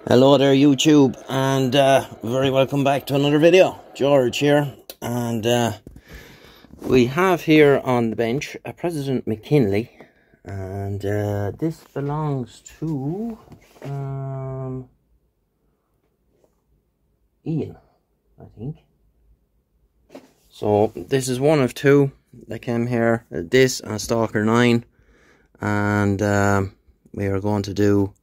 Hello there YouTube, and very welcome back to another video. George here, and we have here on the bench a President McKinley, and this belongs to Ian, I think. So this is one of two that came here, this and Stalker 9, and we are going to do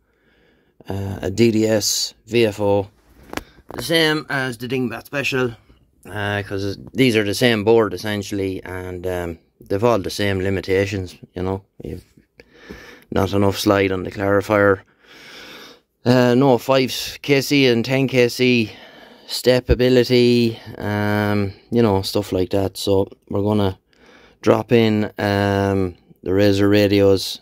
a DDS Vfo, the same as the Dingbat Special, because these are the same board essentially, and they've all the same limitations. You know, you've not enough slide on the clarifier, no 5kc and 10kc step ability, you know, stuff like that. So we're gonna drop in the Razor Radios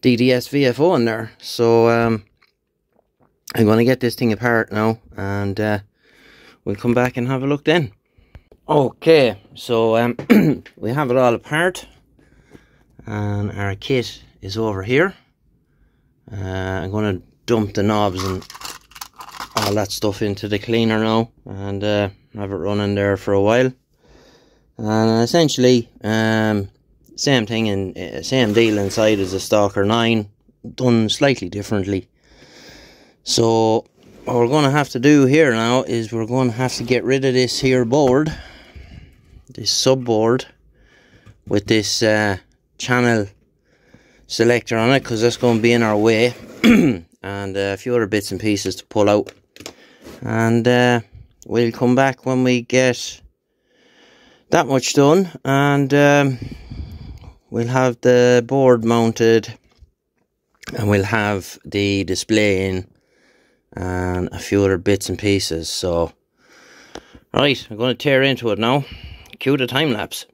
DDS Vfo in there. So I'm going to get this thing apart now, and we'll come back and have a look then. Okay, so we have it all apart, and our kit is over here. I'm going to dump the knobs and all that stuff into the cleaner now, and have it running there for a while. And essentially same thing, and same deal inside as the Stalker 9, done slightly differently. So what we're going to have to do here now is we're going to have to get rid of this here board, this sub board with this channel selector on it, because that's going to be in our way, and a few other bits and pieces to pull out. And we'll come back when we get that much done, and we'll have the board mounted, and we'll have the display in, and a few other bits and pieces. So, right, I'm going to tear into it now. Cue the time lapse.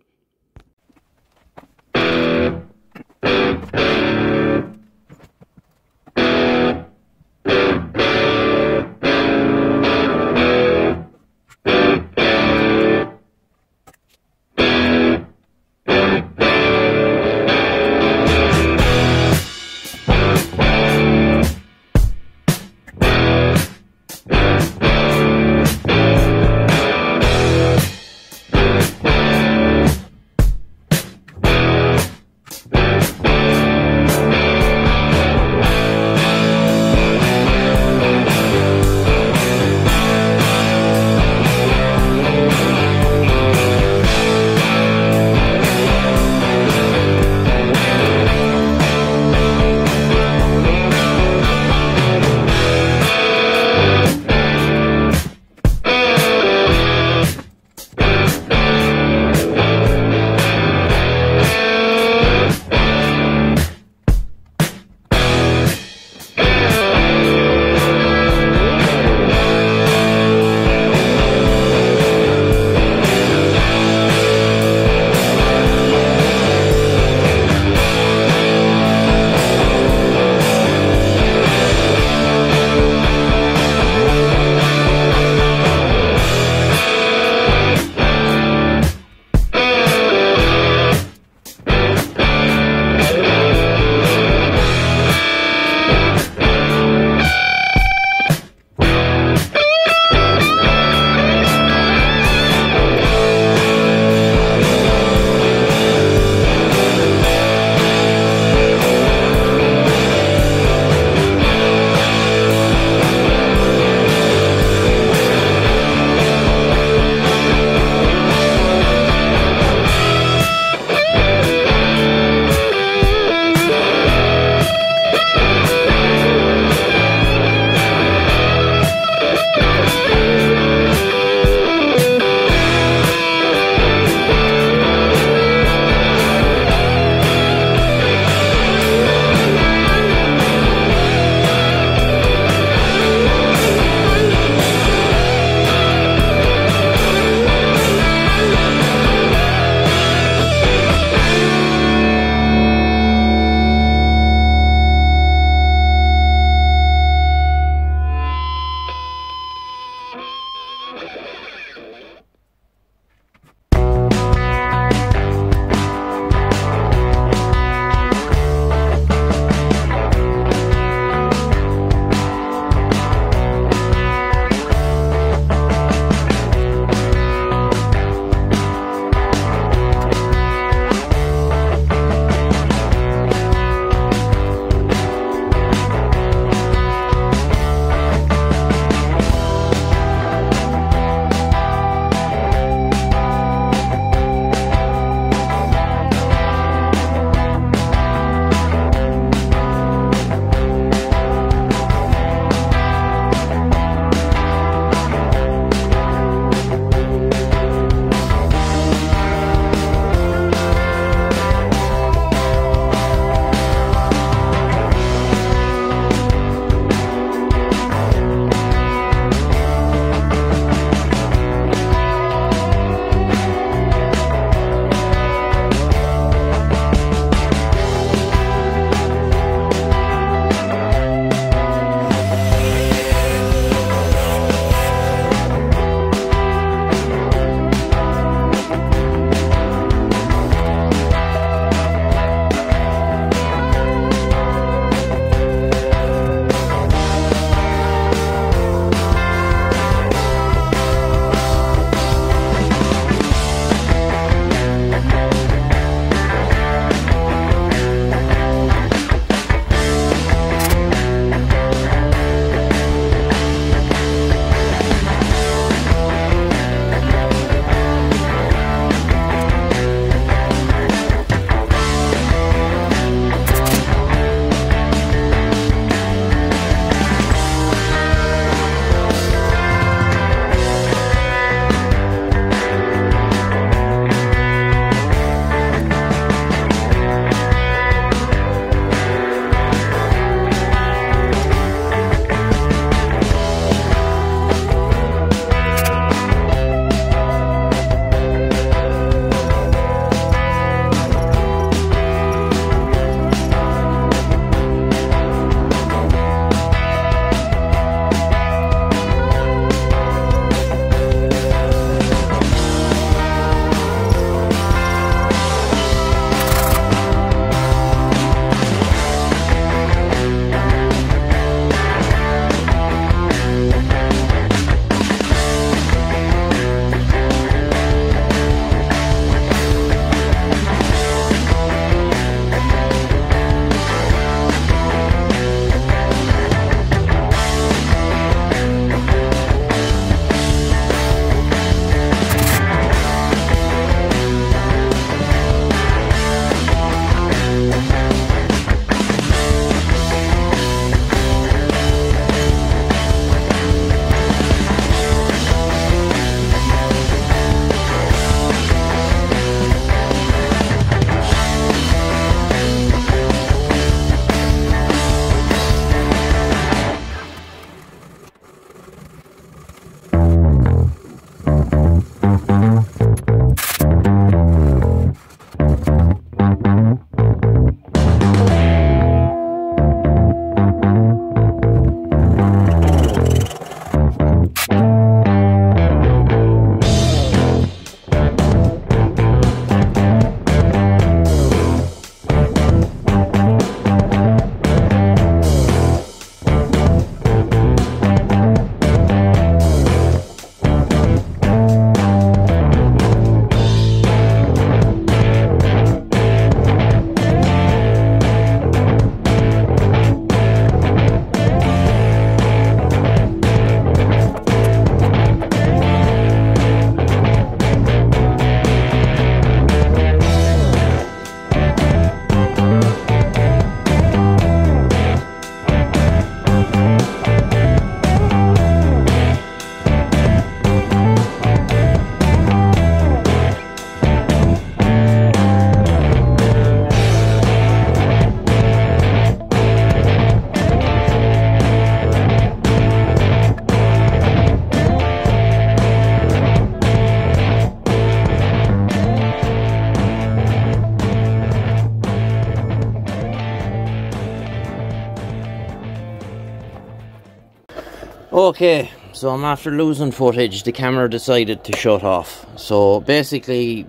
Okay, so I'm after losing footage. The camera decided to shut off. So basically,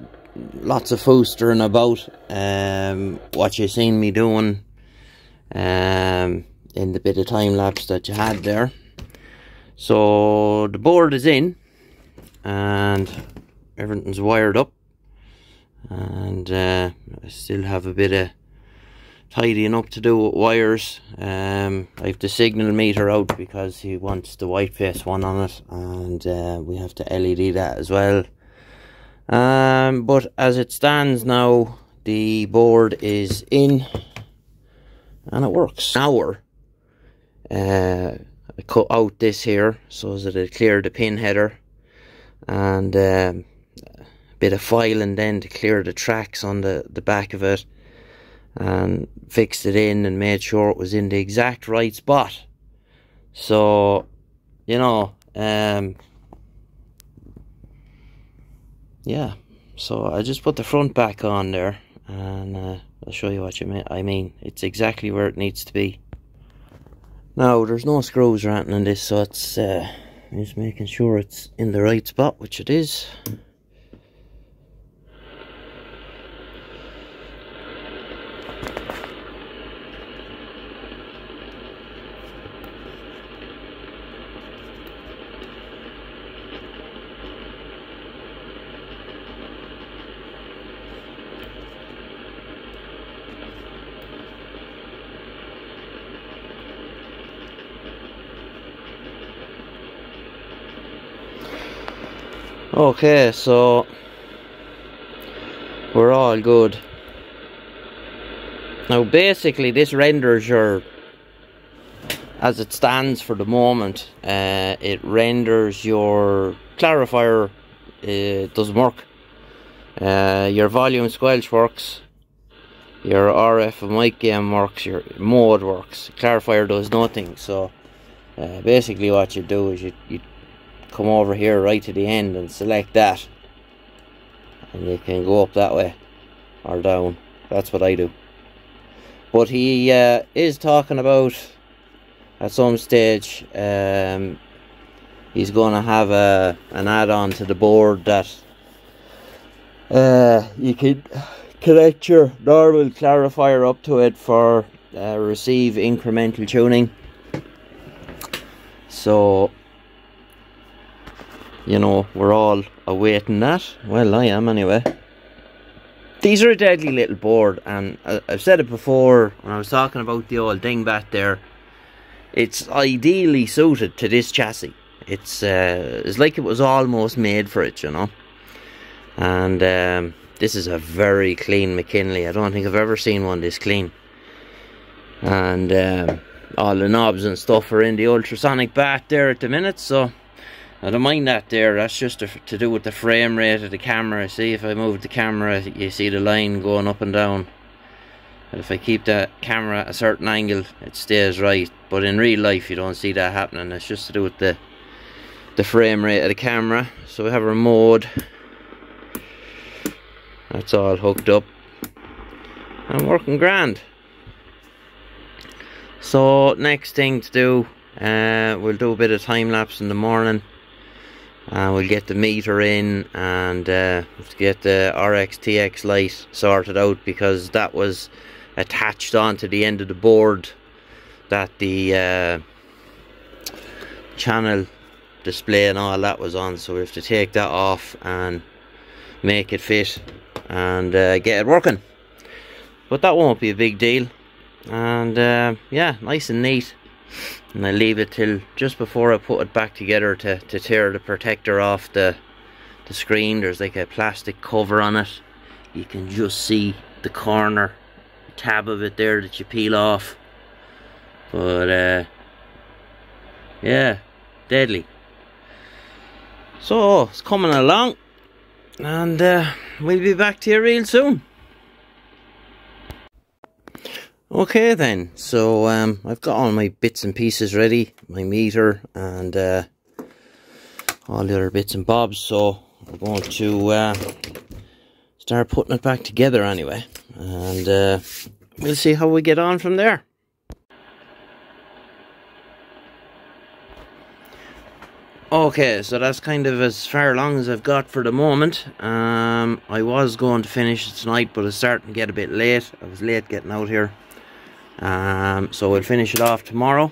lots of foostering about what you've seen me doing in the bit of time lapse that you had there. So the board is in and everything's wired up, and I still have a bit of tidying up to do with wires. I have the signal meter out because he wants the white face one on it, and we have to LED that as well. But as it stands now, the board is in and it works. Now I cut out this here so that it cleared the pin header, and a bit of filing then to clear the tracks on the back of it, and fixed it in and made sure it was in the exact right spot. So, you know, yeah, so I just put the front back on there, and I'll show you what I mean. It's exactly where it needs to be. Now, there's no screws or anything in this, so it's just making sure it's in the right spot, which it is. Okay, so we're all good. Now basically this renders your, as it stands for the moment, it renders your clarifier, it doesn't work. Your volume squelch works, your RF and mic gain works, your mode works, clarifier does nothing. So basically what you do is you come over here right to the end and select that, and you can go up that way or down. That's what I do. But he is talking about at some stage he's going to have an add-on to the board that you can connect your normal clarifier up to it for receive incremental tuning. So, you know, we're all awaiting that. Well, I am anyway. These are a deadly little board, and I've said it before when I was talking about the old dingbat there. It's ideally suited to this chassis. It's like it was almost made for it, you know. And this is a very clean McKinley. I don't think I've ever seen one this clean. And all the knobs and stuff are in the ultrasonic bat there at the minute, so I don't mind that there. That's just to do with the frame rate of the camera. See, if I move the camera, you see the line going up and down. And if I keep the camera at a certain angle, it stays right. But in real life, you don't see that happening. It's just to do with the frame rate of the camera. So we have our mode. That's all hooked up and working grand. So next thing to do, we'll do a bit of time lapse in the morning. We'll get the meter in, and get the RX-TX light sorted out, because that was attached onto the end of the board that the channel display and all that was on. So we have to take that off and make it fit and get it working. But that won't be a big deal, and yeah, nice and neat. And I leave it till just before I put it back together to tear the protector off the screen. There's like a plastic cover on it. You can just see the corner tab of it there that you peel off. But yeah, deadly. So it's coming along, and we'll be back to you real soon. Okay then, so I've got all my bits and pieces ready, my meter and all the other bits and bobs, so we're going to start putting it back together anyway, and we'll see how we get on from there. Okay, so that's kind of as far along as I've got for the moment. I was going to finish it tonight, but it's starting to get a bit late. I was late getting out here. So we'll finish it off tomorrow.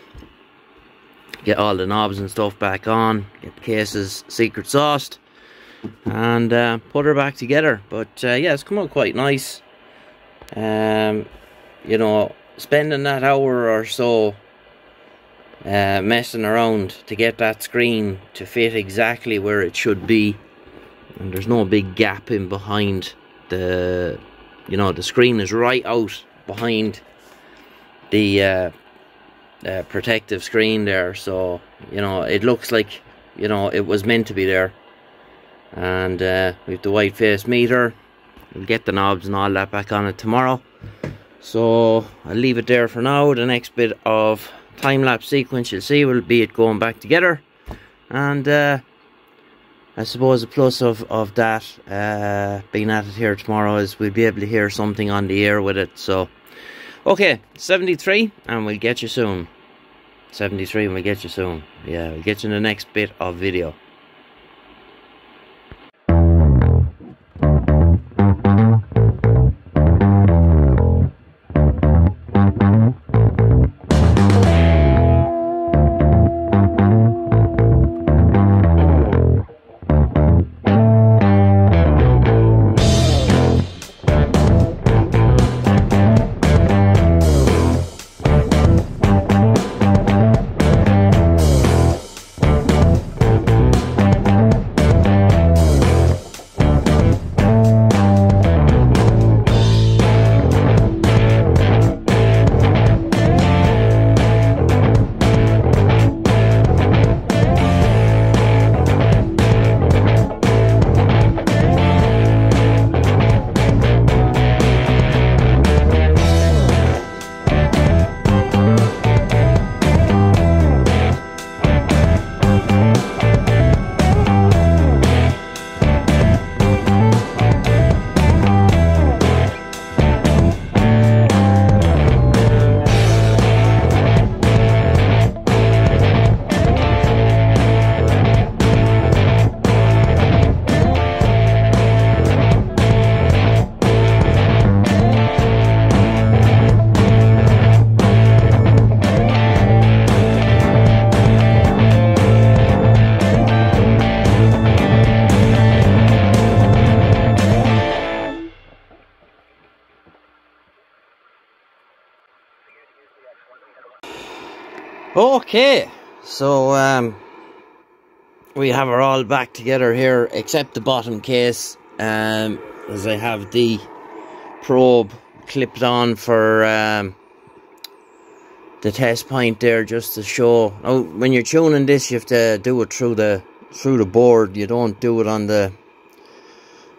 Get all the knobs and stuff back on. Get the cases secret sauced. And put her back together. But yeah, it's come out quite nice. You know, spending that hour or so messing around to get that screen to fit exactly where it should be, and there's no big gap in behind the, you know, the screen is right out behind the protective screen there, so you know it looks like, you know, it was meant to be there. And we have the white face meter. We'll get the knobs and all that back on it tomorrow, so I'll leave it there for now. The next bit of time-lapse sequence you'll see will be it going back together, and I suppose the plus of that being at it here tomorrow is we'll be able to hear something on the air with it. So okay, 73 and we'll get you soon. 73 and we'll get you soon. Yeah, we'll get you in the next bit of video. Okay, so we have her all back together here except the bottom case, as I have the probe clipped on for the test point there, just to show. Now, when you're tuning this, you have to do it through the board. You don't do it on the,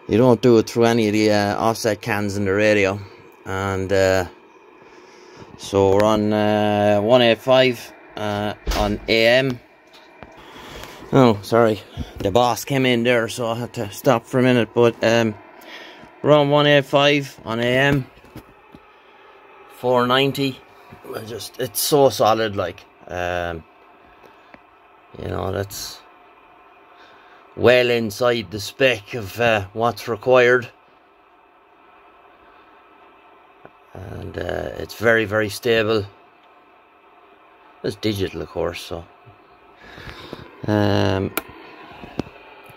you don't do it through any of the offset cans in the radio. And so we're on 185 on AM. Oh, sorry, the boss came in there, so I had to stop for a minute. But we're on 185 on AM, 490. It's so solid, like, you know, that's well inside the spec of what's required. And it's very, very stable. It's digital, of course, so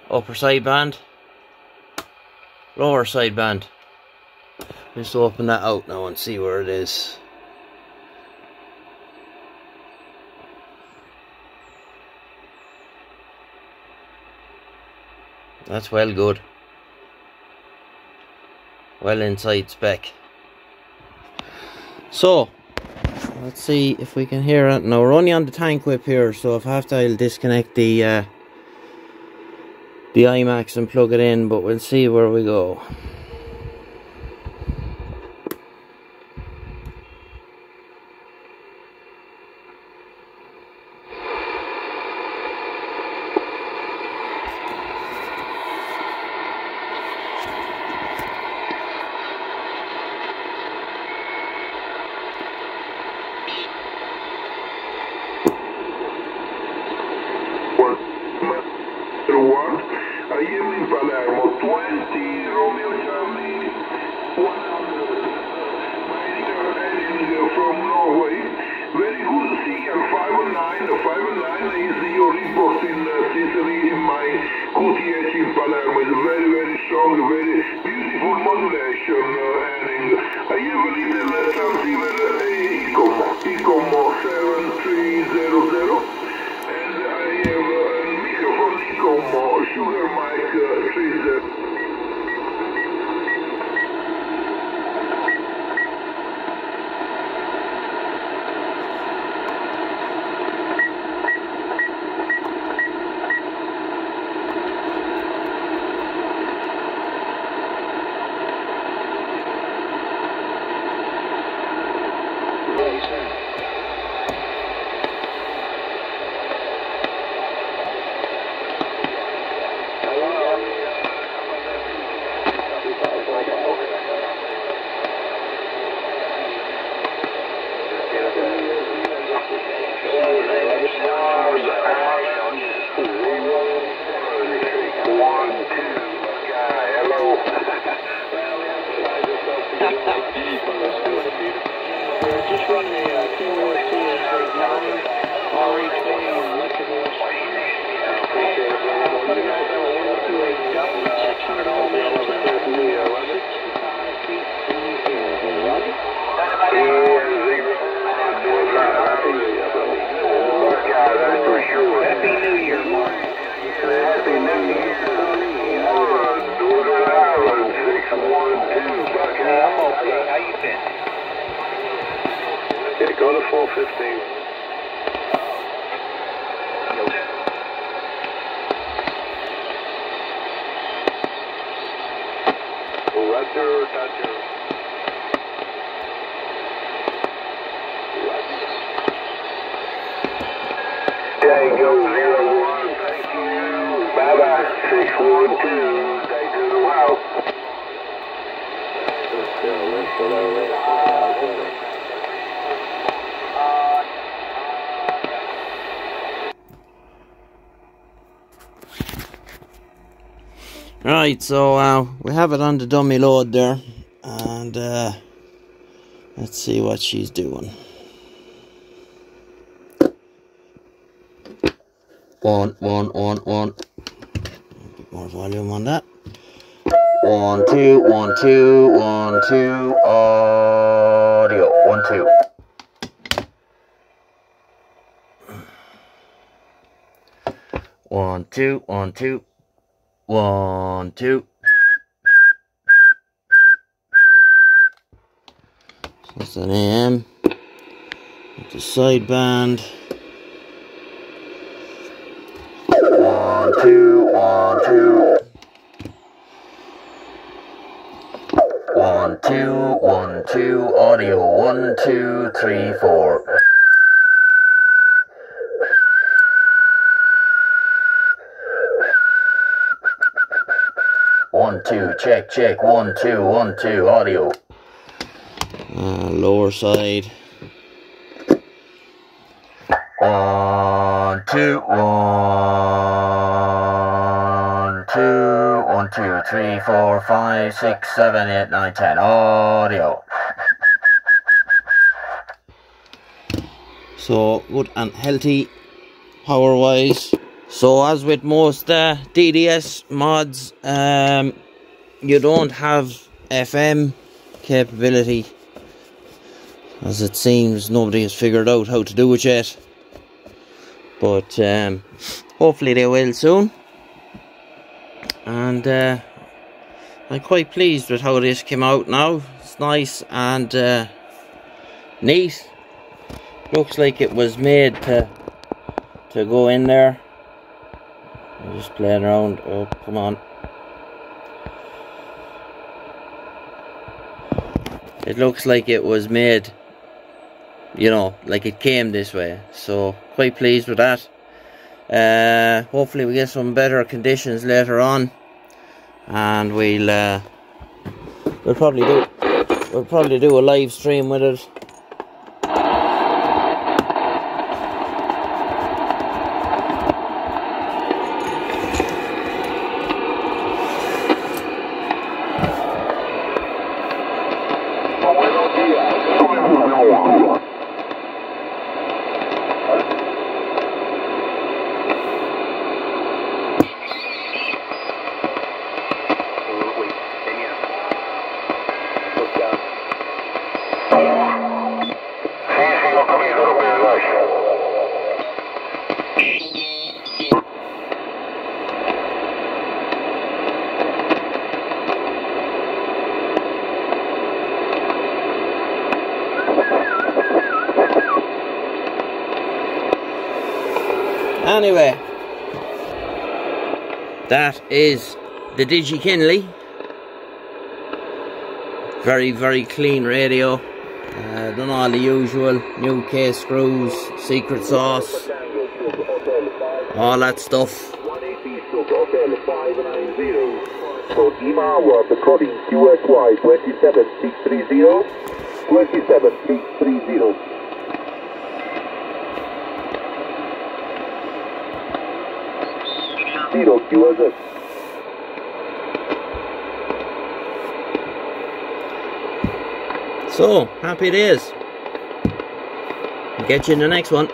upper sideband, lower sideband. Just open that out now and see where it is. That's well good. Well inside spec. So let's see if we can hear it. Now we're only on the tank whip here, so if I have to, I'll disconnect the iMax and plug it in, but we'll see where we go. 1. I am in Palermo, 20 Romeo Charlie 100. My dear Eddie from Norway. Very good signal, 509. 509 is your report in Sicily in my QTH in Palermo. It's very, very strong, very beautiful modulation, Henning. I have a little transceiver ICOM 7300. And I have a microphone ICOM Sugar Mic 30. Just run the 2-2-9 RH1 electrical. Let it guys know 128 600 ohm antenna, 65 feet in the air. Roger. That's for sure. Happy New Year, Mark. Happy New Year. Northern Ireland, 612. I'm okay. How you been? Yeah, go to 415. Roger, Roger. Tango 01, thank you. Bye-bye, 612. Thank you. Wow. Right, so we have it on the dummy load there, and let's see what she's doing. One. A bit more volume on that. 1 2 1 2 1 2 audio 1 2. 1 2 1 2 1 2. So that's an AM with the sideband. 1 2 1 2. 1 2 1 2 audio 1 2 3 4. 1 2 check 1 2 1 2 audio. Lower side. 1 2 1 2 1 2 3 4 5 6 7 8 9 10 audio. So good and healthy power wise. So as with most DDS mods, you don't have FM capability, as it seems nobody has figured out how to do it yet. But hopefully they will soon. And I'm quite pleased with how this came out now. It's nice and neat. Looks like it was made to go in there. I'm just playing around. Oh, come on. It looks like it was made, you know, like it came this way. So quite pleased with that. Hopefully we get some better conditions later on, and we'll probably do a live stream with it. Anyway, that is the Digi'Mckinley. Very, very clean radio. Done all the usual, new case screws, secret sauce, all that stuff. according QSY 27630, 27630. Zero QSS. So, happy days. Get you in the next one.